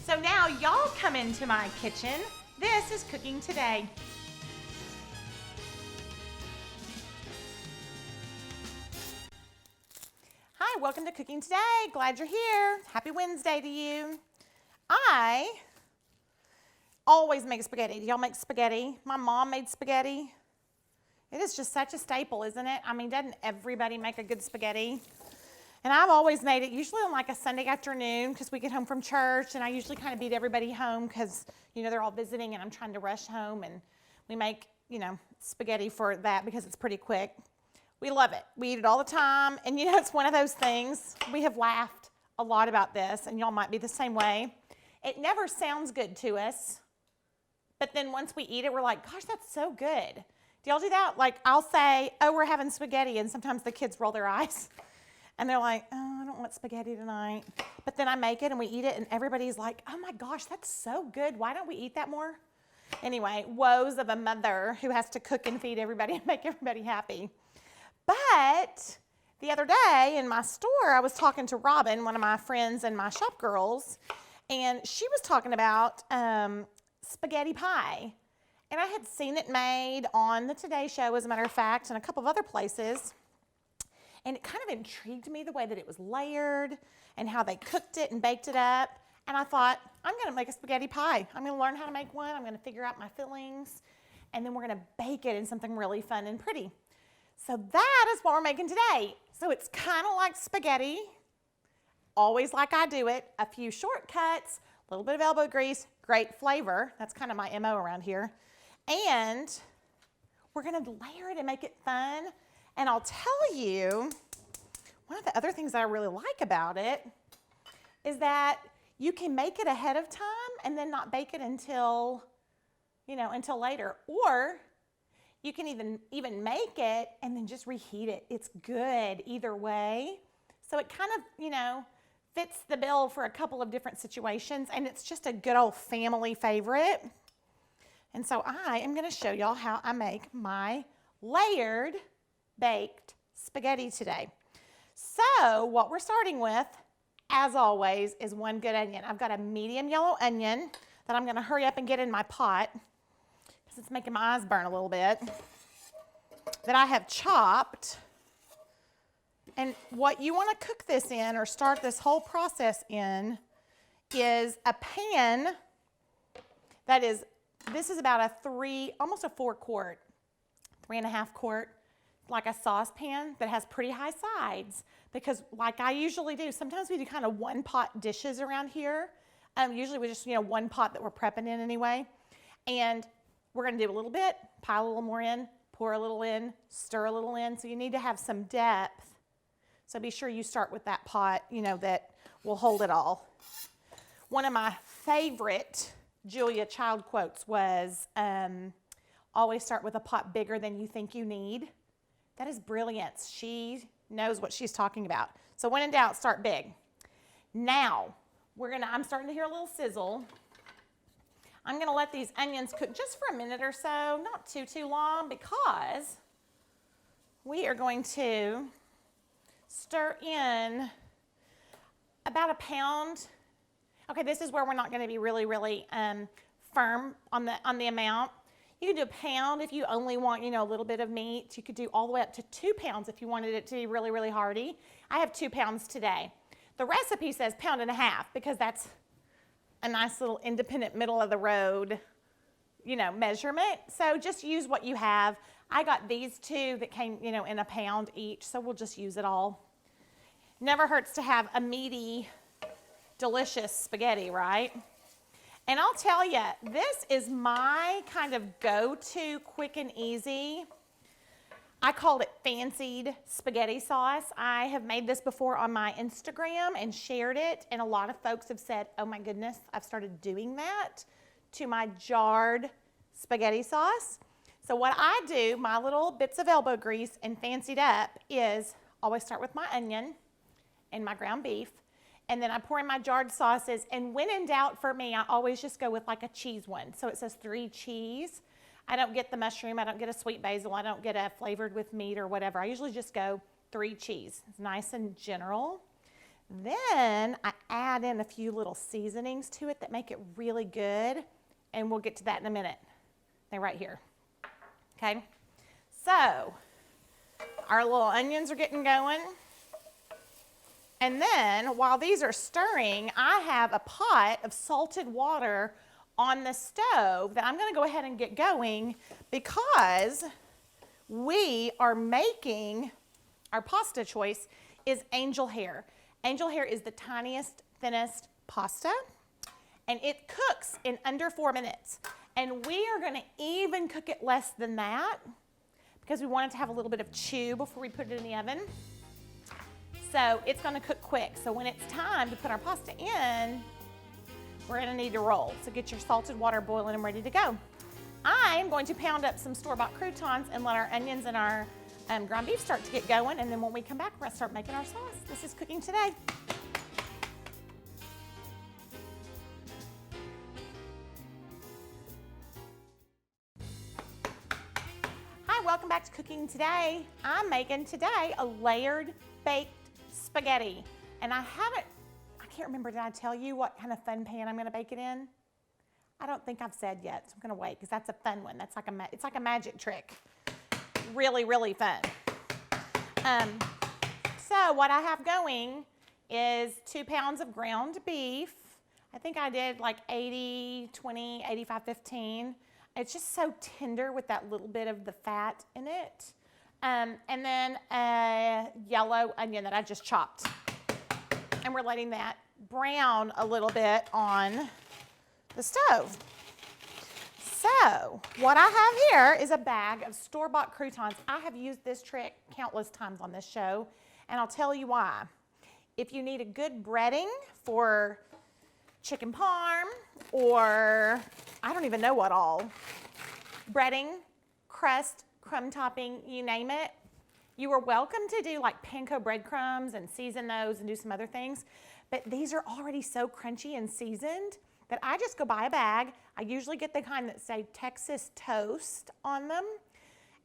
So now y'all come into my kitchen. This is Cooking Today. Hi, welcome to Cooking Today. Glad you're here. Happy Wednesday to you. I always make spaghetti. Do y'all make spaghetti? My mom made spaghetti. It is just such a staple, isn't it? I mean, doesn't everybody make a good spaghetti? And I've always made it usually on like a Sunday afternoon because we get home from church, and I usually kind of beat everybody home because, you know, they're all visiting and I'm trying to rush home, and we make, you know, spaghetti for that because it's pretty quick. We love it. We eat it all the time, and you know, it's one of those things. We have laughed a lot about this, and y'all might be the same way. It never sounds good to us, but then once we eat it, we're like, gosh, that's so good. Do y'all do that? Like, I'll say, oh, we're having spaghetti, and sometimes the kids roll their eyes. And they're like, oh, I don't want spaghetti tonight. But then I make it and we eat it and everybody's like, oh my gosh, that's so good. Why don't we eat that more? Anyway, woes of a mother who has to cook and feed everybody and make everybody happy. But the other day in my store, I was talking to Robin, one of my friends and my shop girls, and she was talking about spaghetti pie. And I had seen it made on the Today Show, as a matter of fact, and a couple of other places. And it kind of intrigued me the way that it was layered and how they cooked it and baked it up. And I thought, I'm going to make a spaghetti pie. I'm going to learn how to make one. I'm going to figure out my fillings. And then we're going to bake it in something really fun and pretty. So that is what we're making today. So it's kind of like spaghetti, always like I do it. A few shortcuts, a little bit of elbow grease, great flavor. That's kind of my MO around here. And we're going to layer it and make it fun. And I'll tell you, one of the other things that I really like about it is that you can make it ahead of time and then not bake it until, you know, until later. Or you can even make it and then just reheat it. It's good either way. So it kind of, you know, fits the bill for a couple of different situations, and it's just a good old family favorite. And so I am going to show y'all how I make my layered baked spaghetti today. So what we're starting with, as always, is one good onion. I've got a medium yellow onion that I'm going to hurry up and get in my pot because it's making my eyes burn a little bit, that I have chopped. And what you want to cook this in, or start this whole process in, is a pan that is, this is about almost a 4-quart, 3.5 quart, like a saucepan that has pretty high sides, because like I usually do, sometimes we do kind of one pot dishes around here. Usually we just, you know, one pot that we're prepping in anyway. And we're going to do a little bit, pile a little more in, pour a little in, stir a little in. So you need to have some depth. So be sure you start with that pot, you know, that will hold it all. One of my favorite Julia Child quotes was, always start with a pot bigger than you think you need. That is brilliance. She knows what she's talking about. So when in doubt, start big. Now, I'm starting to hear a little sizzle. I'm gonna let these onions cook just for a minute or so, not too long, because we are going to stir in about a pound. Okay, this is where we're not gonna be really firm on the amount. You can do a pound if you only want, you know, a little bit of meat. You could do all the way up to 2 pounds if you wanted it to be really hearty. I have 2 pounds today. The recipe says 1.5 pounds because that's a nice little independent middle of the road, you know, measurement. So just use what you have. I got these 2 that came, you know, in a pound each, so we'll just use it all. Never hurts to have a meaty, delicious spaghetti, right? And I'll tell you, this is my kind of go-to quick and easy. I called it fancied spaghetti sauce. I have made this before on my Instagram and shared it, and a lot of folks have said, oh my goodness, I've started doing that to my jarred spaghetti sauce. So what I do, my little bits of elbow grease and fancied up, is always start with my onion and my ground beef. And then I pour in my jarred sauces, and when in doubt for me, I always just go with like a cheese one. So it says 3 cheese. I don't get the mushroom, I don't get a sweet basil, I don't get a flavored with meat or whatever. I usually just go 3 cheese. It's nice and general. Then I add in a few little seasonings to it that make it really good, and we'll get to that in a minute. They're right here. Okay, so our little onions are getting going. And then while these are stirring, I have a pot of salted water on the stove that I'm going to go ahead and get going because we are making, our pasta choice is angel hair. Angel hair is the tiniest, thinnest pasta, and it cooks in under 4 minutes. And we are going to even cook it less than that because we want it to have a little bit of chew before we put it in the oven. So it's going to cook quick. So when it's time to put our pasta in, we're going to need to roll. So get your salted water boiling and ready to go. I am going to pound up some store-bought croutons and let our onions and our ground beef start to get going. And then when we come back, we're going to start making our sauce. This is Cooking Today. Hi, welcome back to Cooking Today. I'm making today a layered baked spaghetti. And I can't remember, did I tell you what kind of fun pan I'm going to bake it in? I don't think I've said yet, so I'm going to wait because that's a fun one. That's like it's like a magic trick. Really, really fun. So what I have going is 2 pounds of ground beef. I think I did like 80, 20, 85, 15. It's just so tender with that little bit of the fat in it. And then a yellow onion that I just chopped. And we're letting that brown a little bit on the stove. So what I have here is a bag of store-bought croutons. I have used this trick countless times on this show, and I'll tell you why. If you need a good breading for chicken parm or I don't even know what all, breading, crust, crumb topping, you name it, you are welcome to do like panko breadcrumbs and season those and do some other things. But these are already so crunchy and seasoned that I just go buy a bag. I usually get the kind that say Texas toast on them.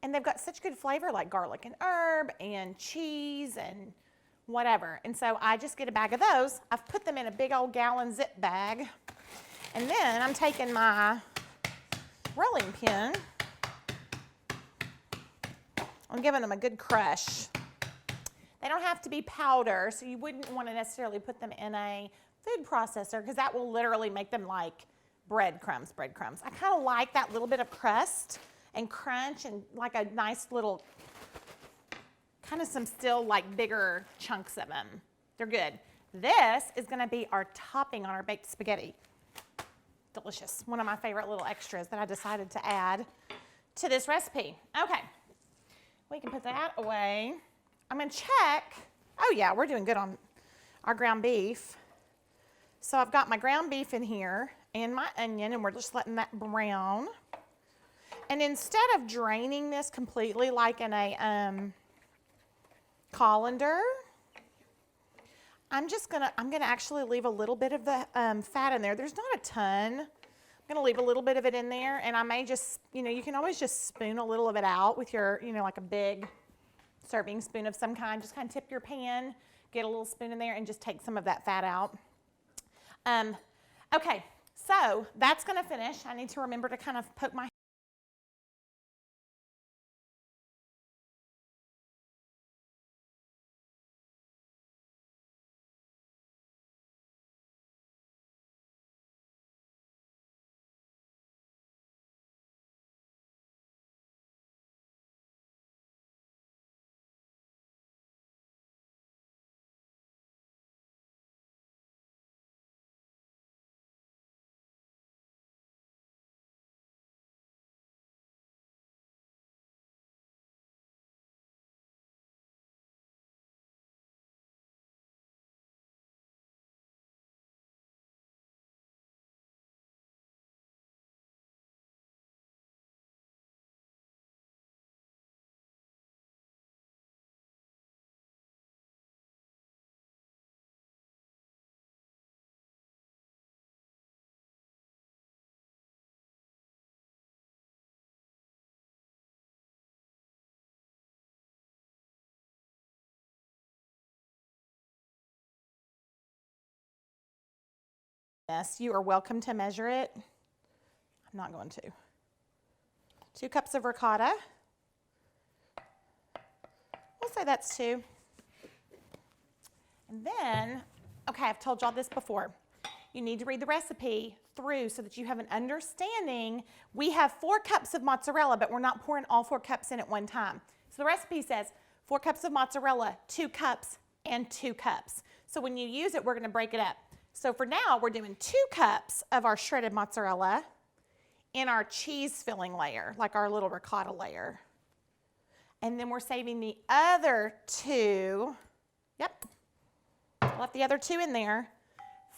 And they've got such good flavor like garlic and herb and cheese and whatever. And so I just get a bag of those. I've put them in a big old gallon zip bag. And then I'm taking my rolling pin. I'm giving them a good crush. They don't have to be powder, so you wouldn't want to necessarily put them in a food processor because that will literally make them like breadcrumbs. I kind of like that little bit of crust and crunch and like a nice little, kind of some still like bigger chunks of them. They're good. This is going to be our topping on our baked spaghetti. Delicious. One of my favorite little extras that I decided to add to this recipe. Okay. We can put that away. I'm going to check. Oh, yeah, we're doing good on our ground beef. So I've got my ground beef in here and my onion, and we're just letting that brown. And instead of draining this completely like in a colander, I'm going to actually leave a little bit of the fat in there. There's not a ton. I'm going to leave a little bit of it in there, and I may just, you can always just spoon a little of it out with your, like a big serving spoon of some kind. Just kind of tip your pan, get a little spoon in there, and just take some of that fat out. Okay, so that's going to finish. I need to remember to kind of poke my this, you are welcome to measure it. I'm not going to. 2 cups of ricotta. We'll say that's 2. And then, okay, I've told y'all this before. You need to read the recipe through so that you have an understanding. We have 4 cups of mozzarella, but we're not pouring all 4 cups in at one time. So the recipe says 4 cups of mozzarella, 2 cups, and 2 cups. So when you use it, we're going to break it up. So for now, we're doing 2 cups of our shredded mozzarella in our cheese filling layer, like our little ricotta layer. And then we're saving the other 2, yep, left the other 2 in there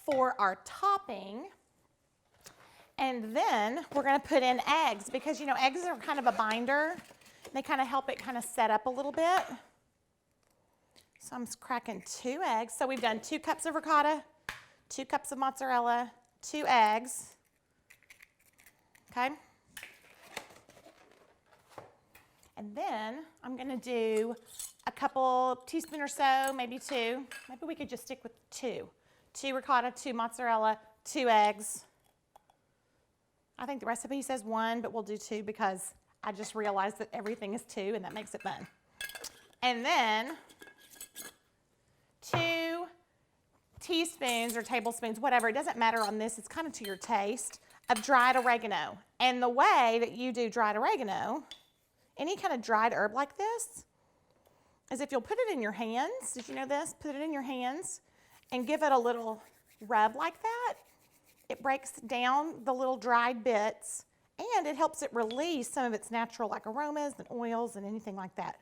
for our topping. And then we're going to put in eggs because, you know, eggs are kind of a binder. They kind of help it kind of set up a little bit. So I'm cracking 2 eggs. So we've done 2 cups of ricotta, 2 cups of mozzarella, 2 eggs. Okay. And then I'm going to do a couple teaspoon or so, maybe 2. Maybe we could just stick with 2. 2 ricotta, 2 mozzarella, 2 eggs. I think the recipe says 1, but we'll do 2 because I just realized that everything is 2 and that makes it fun. And then 2 teaspoons or tablespoons, whatever, it doesn't matter on this, it's kind of to your taste, of dried oregano. And the way that you do dried oregano, any kind of dried herb like this, is if you'll put it in your hands, did you know this? Put it in your hands and give it a little rub like that. It breaks down the little dried bits and it helps it release some of its natural like aromas and oils and anything like that.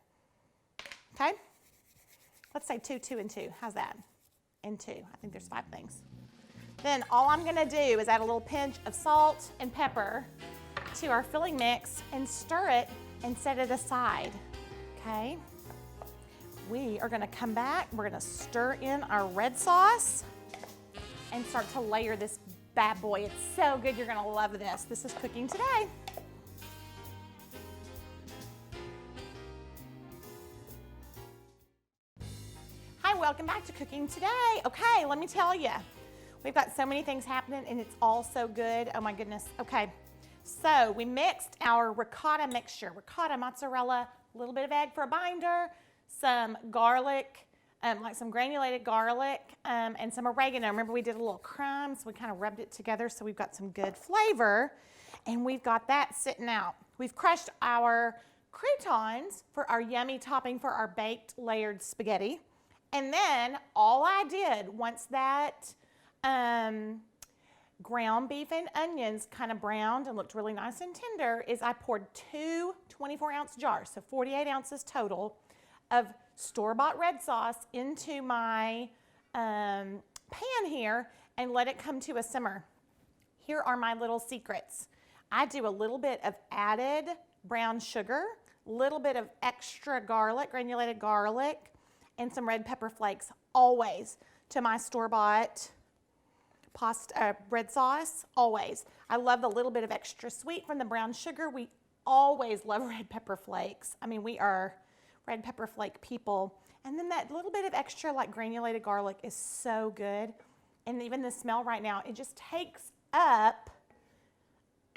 Okay? Let's say 2, 2, and 2. How's that? And 2. I think there's 5 things. Then all I'm going to do is add a little pinch of salt and pepper to our filling mix and stir it and set it aside. Okay? We are going to come back. We're going to stir in our red sauce and start to layer this bad boy. It's so good. You're going to love this. This is cooking today. Hi, welcome back to Cooking Today. Okay, let me tell you. We've got so many things happening and it's all so good. Oh my goodness. Okay, so we mixed our ricotta mixture. Ricotta, mozzarella, a little bit of egg for a binder, some garlic, like some granulated garlic, and some oregano. Remember we did a little crumb, so we kind of rubbed it together so we've got some good flavor. And we've got that sitting out. We've crushed our croutons for our yummy topping for our baked layered spaghetti. And then all I did once that ground beef and onions kind of browned and looked really nice and tender is I poured 2 24-ounce jars, so 48 ounces total, of store-bought red sauce into my pan here and let it come to a simmer. Here are my little secrets. I do a little bit of added brown sugar, a little bit of extra garlic, granulated garlic, and some red pepper flakes always to my store-bought pasta red sauce, always. I love the little bit of extra sweet from the brown sugar. We always love red pepper flakes. I mean, we are red pepper flake people. And then that little bit of extra like granulated garlic is so good. And even the smell right now, it just takes up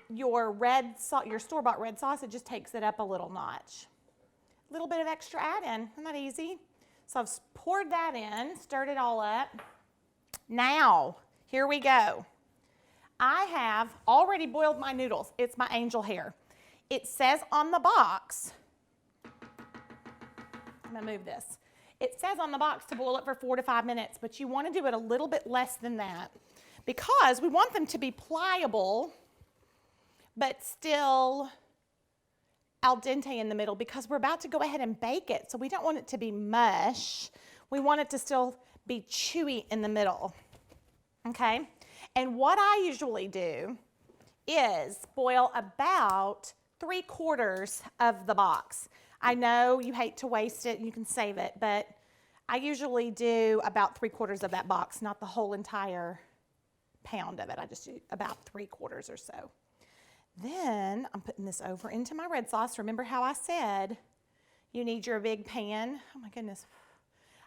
your red sauce, your store-bought red sauce. It just takes it up a little notch. A little bit of extra add-in, isn't that easy? So I've poured that in, stirred it all up. Now, here we go. I have already boiled my noodles. It's my angel hair. It says on the box, I'm gonna move this. It says on the box to boil it for 4 to 5 minutes, but you wanna do it a little bit less than that because we want them to be pliable, but still al dente in the middle because we're about to go ahead and bake it. So we don't want it to be mush. We want it to still be chewy in the middle. Okay, and what I usually do is boil about 3/4 of the box. I know you hate to waste it, you can save it, but I usually do about 3/4 of that box, not the whole entire pound of it. I just do about 3/4 or so. Then I'm putting this over into my red sauce. Remember how I said you need your big pan? Oh my goodness.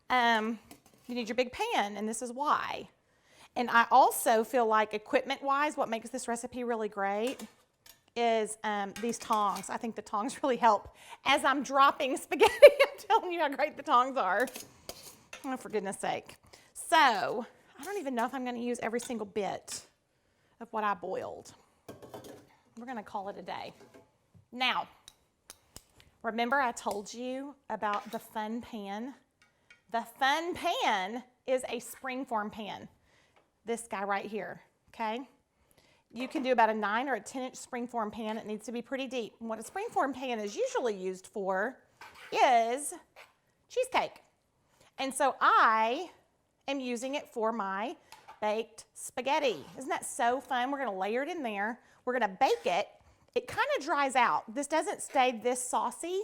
You need your big pan, and this is why. And I also feel like equipment-wise, what makes this recipe really great is these tongs. I think the tongs really help. As I'm dropping spaghetti, I'm telling you how great the tongs are. Oh, for goodness sake. So, I don't even know if I'm going to use every single bit of what I boiled. We're going to call it a day. Now, remember I told you about the fun pan? The fun pan is a springform pan. This guy right here, okay? You can do about a 9 or a 10-inch springform pan. It needs to be pretty deep. And what a springform pan is usually used for is cheesecake. And so I am using it for my baked spaghetti. Isn't that so fun? We're gonna layer it in there. We're gonna bake it. It kind of dries out. This doesn't stay this saucy.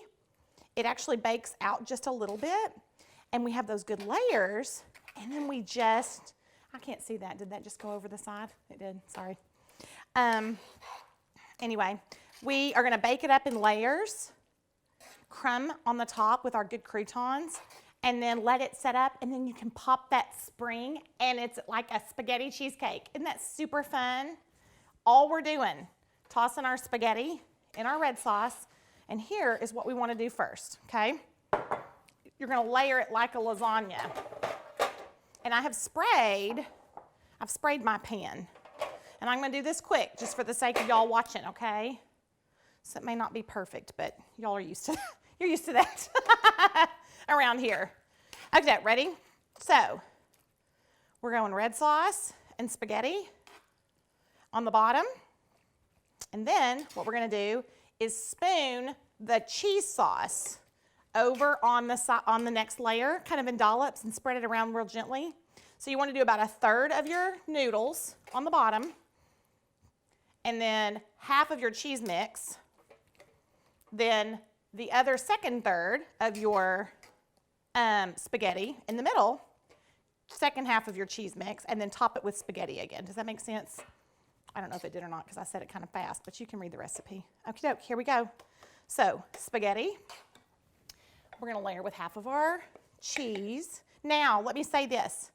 It actually bakes out just a little bit. And we have those good layers. And then we just, I can't see that. Did that just go over the side? It did, sorry. Anyway, we are gonna bake it up in layers, crumb on the top with our good croutons, and then let it set up, and then you can pop that spring, and it's like a spaghetti cheesecake. Isn't that super fun? All we're doing, tossing our spaghetti in our red sauce, and here is what we wanna do first, okay? You're gonna layer it like a lasagna. And I've sprayed my pan. And I'm gonna do this quick, just for the sake of y'all watching, okay? So it may not be perfect, but y'all are used to that. You're used to that around here. Okay, ready? So, we're going red sauce and spaghetti on the bottom. And then what we're gonna do is spoon the cheese sauce over on the next layer, kind of in dollops, and spread it around real gently. So you wanna do about 1/3 of your noodles on the bottom, and then half of your cheese mix, then the other second third of your spaghetti in the middle, second half of your cheese mix, and then top it with spaghetti again. Does that make sense? I don't know if it did or not because I said it kind of fast, but you can read the recipe. Okie doke, here we go. So, spaghetti. We're gonna layer with half of our cheese. Now, let me say this.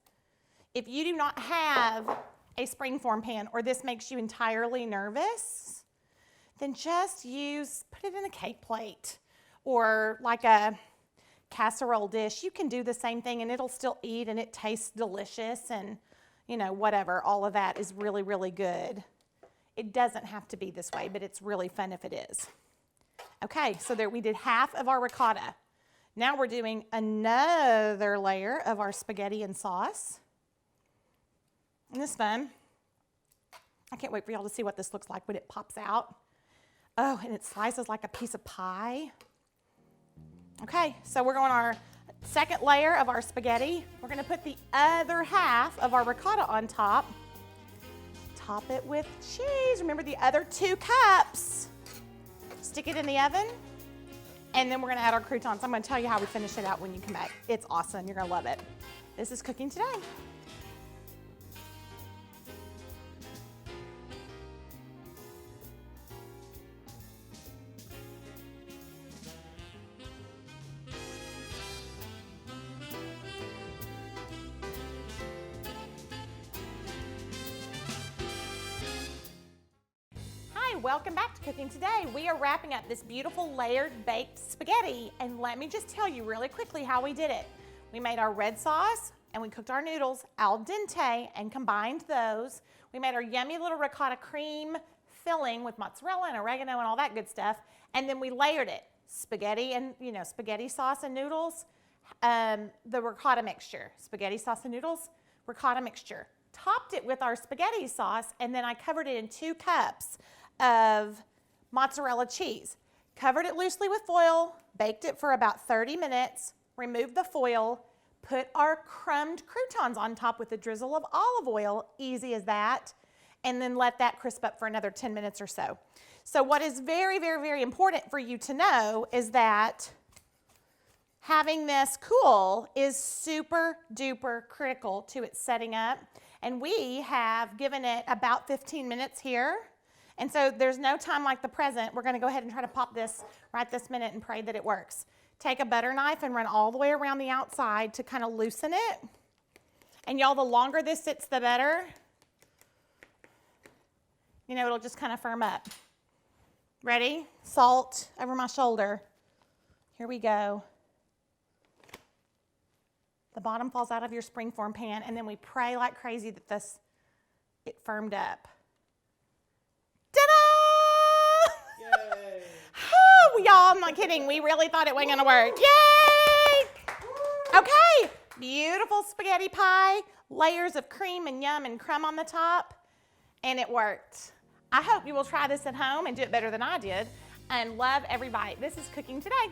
If you do not have a springform pan, or this makes you entirely nervous, then just put it in a cake plate or like a casserole dish. You can do the same thing and it'll still eat and it tastes delicious, and you know, whatever, all of that is really, really good. It doesn't have to be this way, but it's really fun if it is. Okay, so there we did half of our ricotta. Now we're doing another layer of our spaghetti and sauce. Isn't this fun? I can't wait for y'all to see what this looks like when it pops out. Oh, and it slices like a piece of pie. Okay, so we're going our second layer of our spaghetti. We're gonna put the other half of our ricotta on top. Top it with cheese. Remember the other 2 cups. Stick it in the oven. And then we're gonna add our croutons. I'm gonna tell you how we finish it out when you come back. It's awesome, you're gonna love it. This is Cooking Today. Welcome back to Cooking Today. We are wrapping up this beautiful layered baked spaghetti, and let me just tell you really quickly how we did it. We made our red sauce and we cooked our noodles al dente and combined those. We made our yummy little ricotta cream filling with mozzarella and oregano and all that good stuff, and then we layered it. Spaghetti and, spaghetti sauce and noodles, the ricotta mixture. Spaghetti sauce and noodles, ricotta mixture. Topped it with our spaghetti sauce, and then I covered it in 2 cups of mozzarella cheese. Covered it loosely with foil, baked it for about 30 minutes, removed the foil, put our crumbed croutons on top with a drizzle of olive oil, easy as that, and then let that crisp up for another 10 minutes or so. So what is very, very, very important for you to know is that having this cool is super duper critical to its setting up, and we have given it about 15 minutes here. And so there's no time like the present. We're gonna go ahead and try to pop this right this minute and pray that it works. Take a butter knife and run all the way around the outside to kind of loosen it. And y'all, the longer this sits, the better. You know, it'll just kind of firm up. Ready? Salt over my shoulder. Here we go. The bottom falls out of your springform pan, and then we pray like crazy that it firmed up. Ta-da! Yay! Oh, y'all, I'm not kidding. We really thought it wasn't going to work. Yay! Okay, beautiful spaghetti pie, layers of cream and yum and crumb on the top, and it worked. I hope you will try this at home and do it better than I did, and love every bite. This is Cooking Today.